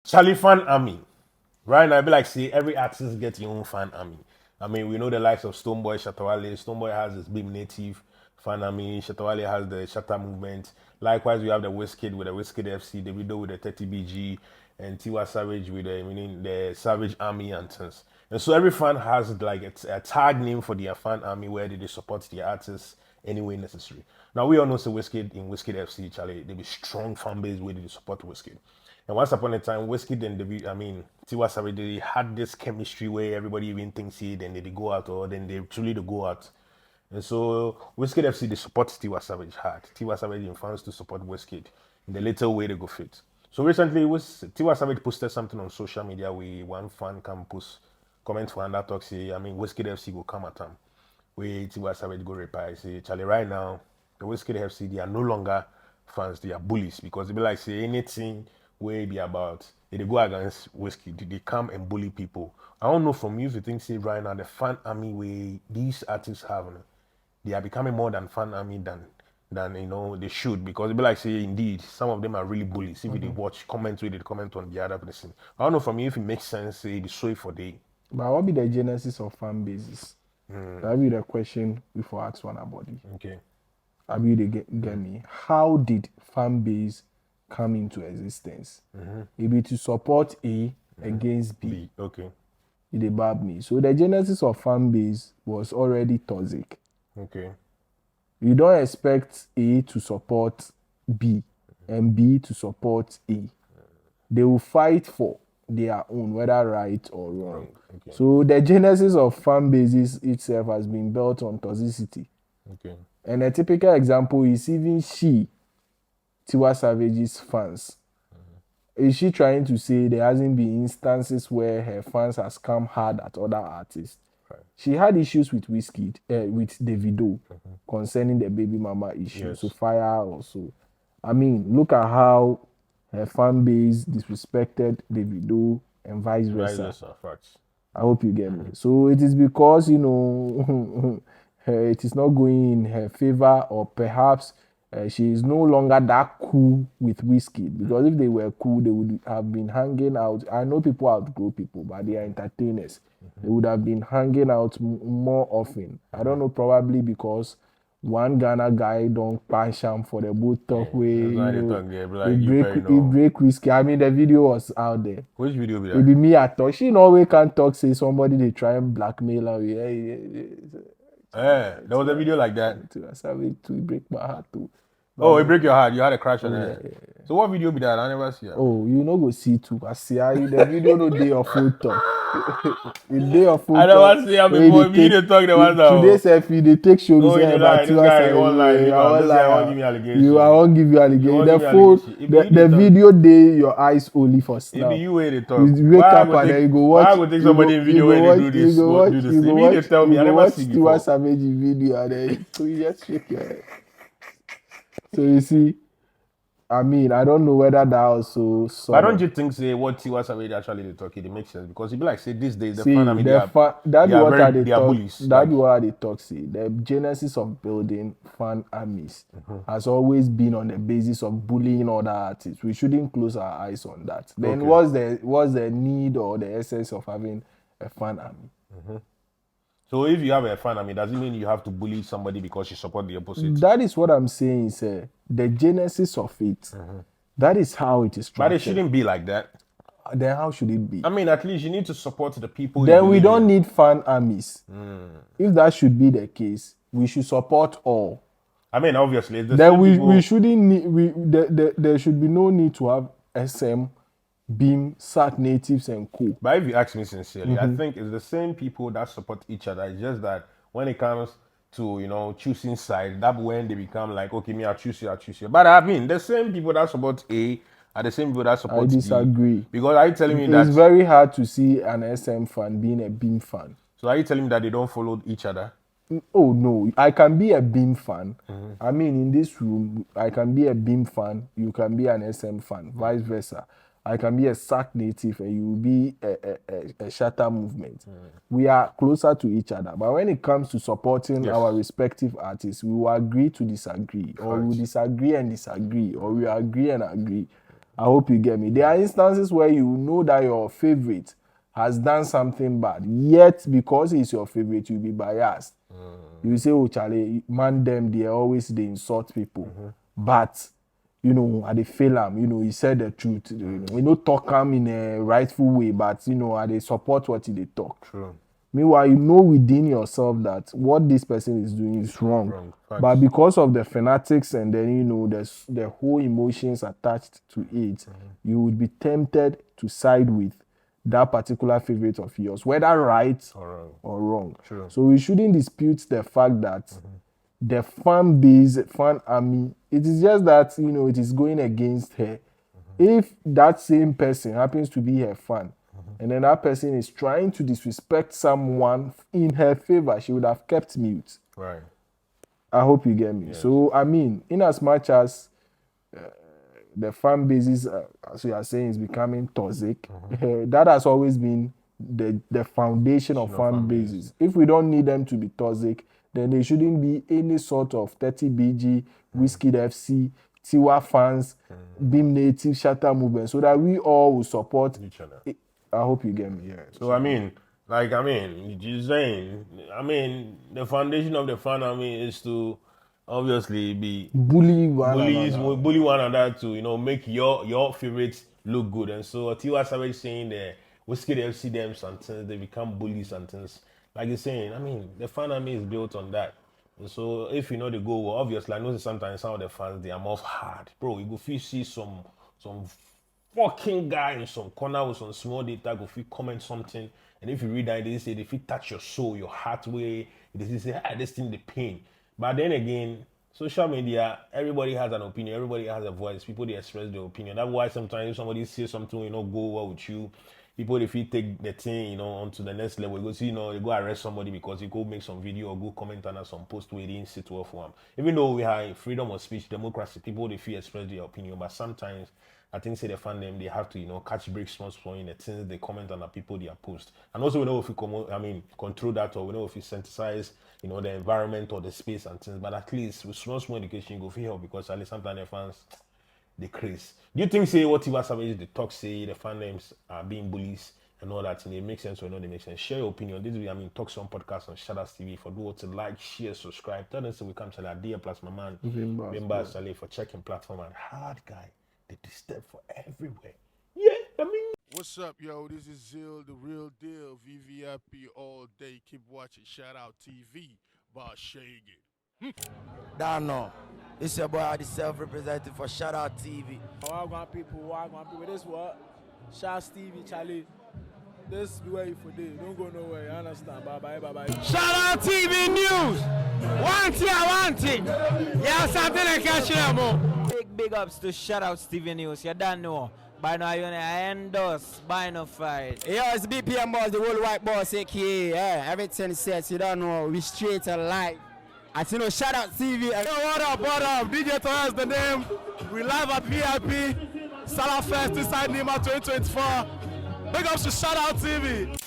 Charlie fan army. Right now, I be like, see, every artist gets your own fan army. I mean, we know the likes of Stoneboy, Shatawale. Stoneboy has this big native fan army. Shatawale has the Shatta movement. Likewise, we have the Wizkid with the Wizkid FC, Davido with the 30BG, and Tiwa Savage with the meaning the Savage Army and things. And so every fan has like a tag name for their fan army where they support their artists any way necessary. Now we all know so Wizkid in Wizkid FC, Charlie, they be strong fan base where they support Wizkid. And once upon a time, Wizkid and Tiwa Savage, they had this chemistry where everybody even thinks it, and they go out, or then they truly go out. And so Wizkid FC they support Tiwa Savage hard. Tiwa Savage in fans to support Wizkid in the little way they go fit. So recently, Tiwa Savage posted something on social media where one fan can post comment for another talk say, Wizkid FC will come at them. Where Tiwa Savage go reply say, Charlie, right now the Wizkid FC they are no longer fans, they are bullies because they be like say anything where be about if they go against Wizkid, they come and bully people. I don't know from you if you think say right now the fan army way these artists have, they are becoming more than fan army than they should because they be like say indeed some of them are really bullies. If they watch comments where they comment on the other person. I don't know from you if it makes sense say it is so for they. But what be the genesis of fan bases? That be the question before ask one about it. Okay. That be the get me. How did fan base come into existence? It be to support A against B. Okay. It bab me. So the genesis of fan base was already toxic. Okay. You don't expect A to support B and B to support A. They will fight for their own, whether right or wrong. Okay. So the genesis of fan bases itself has been built on toxicity. Okay. And a typical example is even Tiwa Savage's fans. Is she trying to say there hasn't been instances where her fans has come hard at other artists? Right. She had issues with Wizkid, with Davido, concerning the baby mama issue. Yes. So fire also. I mean, look at how her fan base disrespected Davido and vice versa. Facts. I hope you get me. So it is because it is not going in her favor, or perhaps she is no longer that cool with Wizkid. Because if they were cool, they would have been hanging out. I know people outgrow people, but they are entertainers. They would have been hanging out more often. I don't know, probably because one Ghana guy don't punch him for the boot talk way. He break whiskey. I mean, the video was out there. Which video be It that? be me at talk. She always can't talk. Say somebody they try and blackmail her. There was a video like that. To break my heart too. Oh, it break your heart. You had a crash on it. Yeah. So what video be that? I never see it. Oh, you no go see too. I see how the video no day of full talk. The day of full talk. I never see how before. You didn't talk the one now. Today selfie they take show. No, you lie. This guy online. I won't give me allegation. I won't give you allegation. The video day your eyes only for snap. If you way they talk. You wake up and then you go watch. Why would take somebody in video where they do this? You go watch. If you tell me, I never see before. Tiwa Savage video and then you just shake your head. So you see, I mean, I don't know whether that also. But don't you think say what Tiwa Savage actually they talk? It makes sense because it be like say these days the fan, I mean, they are bullies. That's what they talk. See, the genesis of building fan armies has always been on the basis of bullying other artists. We shouldn't close our eyes on that. Then what's the need or the essence of having a fan army? So if you have a fan army, does it mean you have to bully somebody because you support the opposite? That is what I'm saying, sir. The genesis of it. That is how it is structured. But it shouldn't be like that. Then how should it be? I mean, at least you need to support the people. Then we don't need fan armies. If that should be the case, we should support all. I mean, obviously. Then we shouldn't need. There should be no need to have SM, Beam, SAT natives and co. But if you ask me sincerely, I think it's the same people that support each other. It's just that when it comes to choosing sides, that's when they become like, okay, me I choose you. But I mean, the same people that support A are the same people that support B. I disagree. Because are you telling me that it's very hard to see an SM fan being a Beam fan? So are you telling me that they don't follow each other? Oh no, I can be a Beam fan. I mean, in this room, I can be a Beam fan. You can be an SM fan, vice versa. I can be a SAC native and you will be a Shatta movement. We are closer to each other. But when it comes to supporting our respective artists, we will agree to disagree. Or we will disagree and disagree. Or we agree and agree. I hope you get me. There are instances where you know that your favorite has done something bad, yet because he's your favorite, you'll be biased. You say, oh, Charlie, man, they insult people. But, you know, they fail him, you know, he said the truth. You know, talk him in a rightful way, but, you know, they support what they talk. True. Meanwhile, you know within yourself that what this person is doing is wrong. But because of the fanatics and then, you know, the whole emotions attached to it, you would be tempted to side with that particular favorite of yours, whether right or wrong. True. So we shouldn't dispute the fact that the fan base, fan army, it is just that, you know, it is going against her. If that same person happens to be her fan, and then that person is trying to disrespect someone in her favor, she would have kept mute. Right. I hope you get me. Yes. So, I mean, in as much as the fan bases, as you are saying, is becoming toxic, that has always been the foundation of fan bases. If we don't need them to be toxic, then there shouldn't be any sort of 30BG, Wizkid FC, Tiwa fans, Beam Native, Shadout movement, so that we all will support each other. I hope you get me. Yeah. So, I mean, you're saying, the foundation of the fan army is to obviously be bully one another to, you know, make your favorites look good. And so Tiwa Savage saying that Wizkid FC them sometimes they become bullies and things. Like you're saying, the fan army is built on that. And so if you know the goal, well, obviously I know sometimes some of the fans they are more hard. Bro, you go see some fucking guy in some corner with some small data, go fit comment something, and if you read that, they say if it touch your soul, your heart way, they say, this thing the pain. But then again, social media, everybody has an opinion, everybody has a voice, people they express their opinion. That's why sometimes if somebody says something, you know, go well with you, people if you take the thing, you know, onto the next level, you go see, you know, you go arrest somebody because you go make some video or go comment on some post where they didn't sit well for them. Even though we have freedom of speech, democracy, people they feel express their opinion, but sometimes I think say they fan them, they have to, you know, catch breaks from the things they comment on the people they are post. And also we know if we control that, or we know if we synthesize, you know, the environment or the space and things. But at least with small education, you go feel help because at least sometimes the fans they craze. Do you think say what Tiwa Savage the talk say the fan names are being bullies and all that, and it makes sense or not? They make sense. Share your opinion. This is talk some podcast on Shadout TV. For do what to like, share, subscribe. Tell them so we come to that dear plus my man Vimba Saleh for checking platform and hard guy. They disturb for everywhere. Yeah, What's up, yo? This is Zil, the real deal. VVIP all day. Keep watching Shadout TV. Boss Shaggy. Dano. It's your boy, the self-representative for Shadout TV. Wagwan people, this what? Shadout TV, Charlie. This is where you for day. Don't go nowhere, you understand? Bye-bye. Shadout TV News! Want it. Yeah, something like catch Big ups to Shadout TV News. You don't know. By now, you endorse, by no fight. Yo, it's BPM boss, the whole white boss, aka. Yeah, everything says, you don't know. We straight and live. As you know, Shadout TV. Yo, what up? DJ Torres the name. We live at VIP. Salah Fest inside Nima 2024. Big ups to Shadout TV.